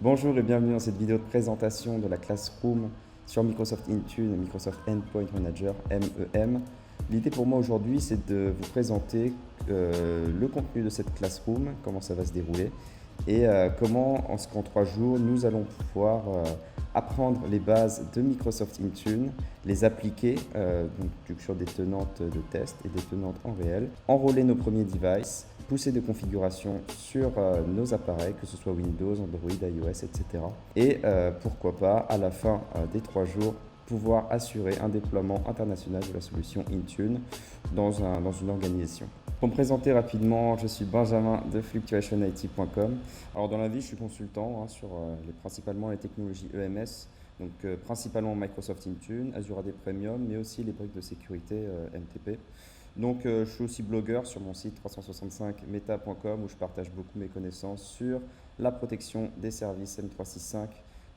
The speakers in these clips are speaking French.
Bonjour et bienvenue dans cette vidéo de présentation de la Classroom sur Microsoft Intune, Microsoft Endpoint Manager, MEM. L'idée pour moi aujourd'hui, c'est de vous présenter le contenu de cette Classroom, comment ça va se dérouler et comment, qu'en 3 jours, nous allons pouvoir apprendre les bases de Microsoft Intune, les appliquer donc sur des tenantes de test et des tenantes en réel, enrôler nos premiers devices, pousser de configuration sur nos appareils, que ce soit Windows, Android, iOS, etc. Et pourquoi pas, à la fin des 3 jours, pouvoir assurer un déploiement international de la solution Intune dans une organisation. Pour me présenter rapidement, je suis Benjamin de fluctuationit.com. Alors dans la vie, je suis consultant sur principalement les technologies EMS, donc principalement Microsoft Intune, Azure AD Premium, mais aussi les briques de sécurité MTP. Donc je suis aussi blogueur sur mon site 365meta.com où je partage beaucoup mes connaissances sur la protection des services M365.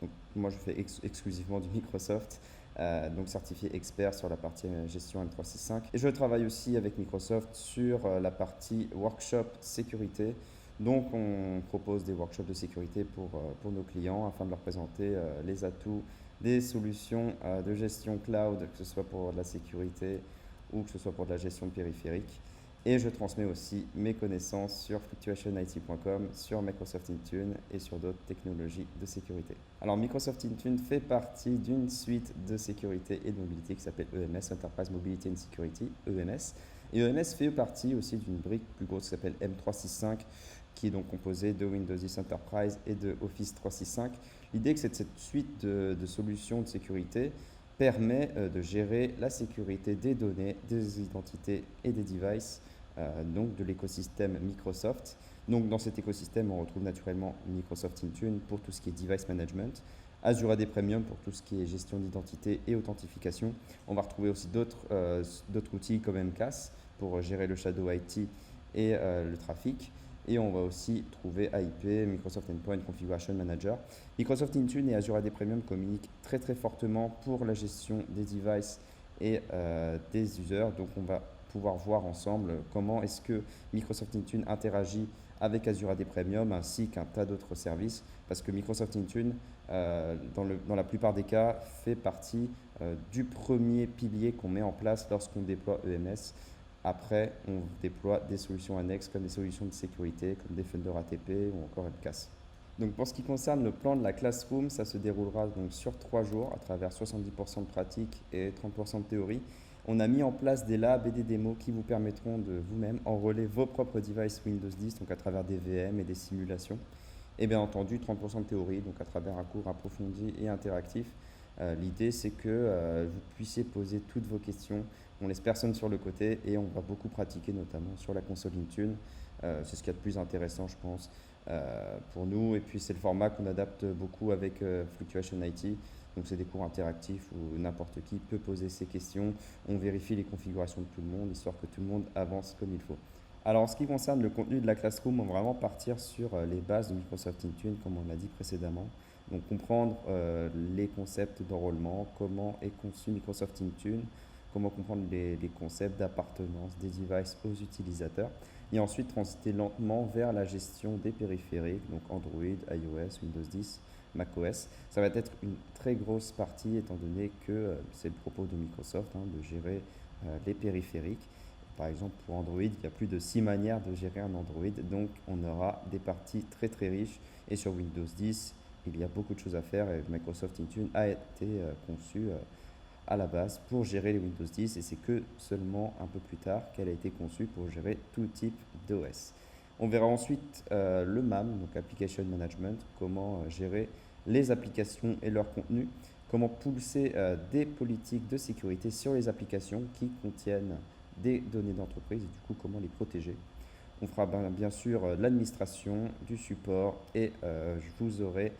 Donc moi je fais exclusivement du Microsoft, donc certifié expert sur la partie gestion M365. Et je travaille aussi avec Microsoft sur la partie workshop sécurité. Donc on propose des workshops de sécurité pour nos clients afin de leur présenter les atouts des solutions de gestion cloud, que ce soit pour la sécurité ou que ce soit pour de la gestion de périphérique. Et je transmets aussi mes connaissances sur fluctuationit.com, sur Microsoft Intune et sur d'autres technologies de sécurité. Alors Microsoft Intune fait partie d'une suite de sécurité et de mobilité qui s'appelle EMS, Enterprise Mobility and Security, EMS. Et EMS fait partie aussi d'une brique plus grosse qui s'appelle M365, qui est donc composée de Windows 10 Enterprise et de Office 365. L'idée c'est que cette suite de solutions de sécurité permet de gérer la sécurité des données, des identités et des devices, donc de l'écosystème Microsoft. Donc dans cet écosystème, on retrouve naturellement Microsoft Intune pour tout ce qui est device management, Azure AD Premium pour tout ce qui est gestion d'identité et authentification. On va retrouver aussi d'autres outils comme MCAS pour gérer le Shadow IT et le trafic. Et on va aussi trouver AIP, Microsoft Endpoint Configuration Manager. Microsoft Intune et Azure AD Premium communiquent très très fortement pour la gestion des devices et des users. Donc on va pouvoir voir ensemble comment est-ce que Microsoft Intune interagit avec Azure AD Premium ainsi qu'un tas d'autres services. Parce que Microsoft Intune, dans la plupart des cas, fait partie du premier pilier qu'on met en place lorsqu'on déploie EMS. Après, on déploie des solutions annexes comme des solutions de sécurité, comme Defender ATP ou encore MCAS. Donc pour ce qui concerne le plan de la Classroom, ça se déroulera donc sur 3 jours à travers 70% de pratique et 30% de théorie. On a mis en place des labs et des démos qui vous permettront de vous-même enrôler vos propres devices Windows 10, donc à travers des VM et des simulations. Et bien entendu, 30% de théorie, donc à travers un cours approfondi et interactif. L'idée, c'est que vous puissiez poser toutes vos questions. On laisse personne sur le côté et on va beaucoup pratiquer, notamment sur la console Intune. C'est ce qu'il y a de plus intéressant, je pense, pour nous. Et puis, c'est le format qu'on adapte beaucoup avec Fluctuation IT. Donc, c'est des cours interactifs où n'importe qui peut poser ses questions. On vérifie les configurations de tout le monde, histoire que tout le monde avance comme il faut. Alors, en ce qui concerne le contenu de la Classroom, on va vraiment partir sur les bases de Microsoft Intune, comme on l'a dit précédemment. Donc, comprendre les concepts d'enrôlement, comment est conçu Microsoft Intune, comment comprendre les concepts d'appartenance des devices aux utilisateurs, et ensuite transiter lentement vers la gestion des périphériques, donc Android, iOS, Windows 10, macOS. Ça va être une très grosse partie, étant donné que c'est le propos de Microsoft de gérer les périphériques. Par exemple, pour Android, il y a plus de 6 manières de gérer un Android, donc on aura des parties très très riches. Et sur Windows 10, il y a beaucoup de choses à faire et Microsoft Intune a été conçu à la base pour gérer les Windows 10 et c'est que seulement un peu plus tard qu'elle a été conçue pour gérer tout type d'OS. On verra ensuite le MAM, donc Application Management, comment gérer les applications et leur contenu, comment pousser des politiques de sécurité sur les applications qui contiennent des données d'entreprise et du coup comment les protéger. On fera bien sûr l'administration, du support et je vous aurai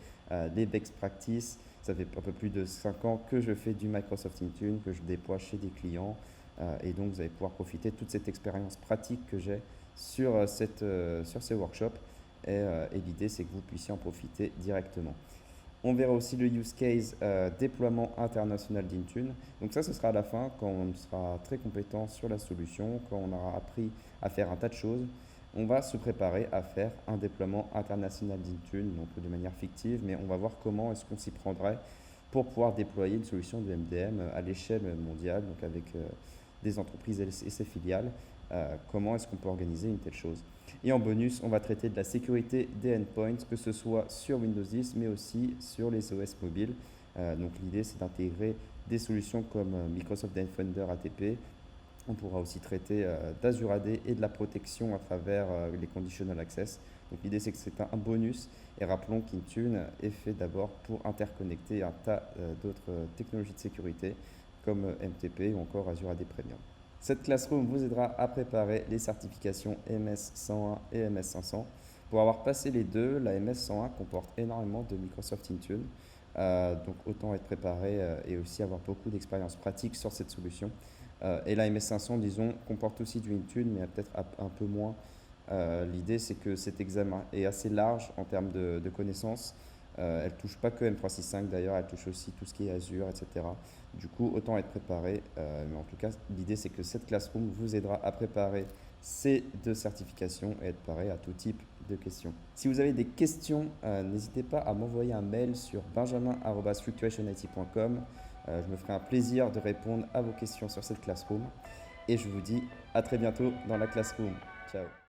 des best practices. Ça fait un peu plus de 5 ans que je fais du Microsoft Intune, que je déploie chez des clients et donc vous allez pouvoir profiter de toute cette expérience pratique que j'ai sur ces workshops et l'idée c'est que vous puissiez en profiter directement. On verra aussi le use case déploiement international d'Intune. Donc ça, ce sera à la fin quand on sera très compétent sur la solution, quand on aura appris à faire un tas de choses. on va se préparer à faire un déploiement international d'Intune, donc de manière fictive, mais on va voir comment est-ce qu'on s'y prendrait pour pouvoir déployer une solution de MDM à l'échelle mondiale, donc avec des entreprises et ses filiales. Comment est-ce qu'on peut organiser une telle chose. Et en bonus, on va traiter de la sécurité des endpoints, que ce soit sur Windows 10, mais aussi sur les OS mobiles. Donc l'idée, c'est d'intégrer des solutions comme Microsoft Defender ATP. On pourra aussi traiter d'Azure AD et de la protection à travers les conditional access. Donc l'idée, c'est que c'est un bonus. Et rappelons qu'Intune est fait d'abord pour interconnecter un tas d'autres technologies de sécurité comme MTP ou encore Azure AD Premium. Cette Classroom vous aidera à préparer les certifications MS 101 et MS 500. Pour avoir passé les deux, la MS 101 comporte énormément de Microsoft Intune. Donc autant être préparé et aussi avoir beaucoup d'expérience pratique sur cette solution. Et la MS 500, disons, comporte aussi du Intune, mais peut-être un peu moins. L'idée, c'est que cet examen est assez large en termes de connaissances. Elle touche pas que M365 d'ailleurs, elle touche aussi tout ce qui est Azure, etc. Du coup, autant être préparé. Mais en tout cas, l'idée, c'est que cette Classroom vous aidera à préparer ces deux certifications et être préparé à tout type de questions. Si vous avez des questions, n'hésitez pas à m'envoyer un mail sur benjamin@fluctuationit.com. Je me ferai un plaisir de répondre à vos questions sur cette Classroom. Et je vous dis à très bientôt dans la Classroom. Ciao.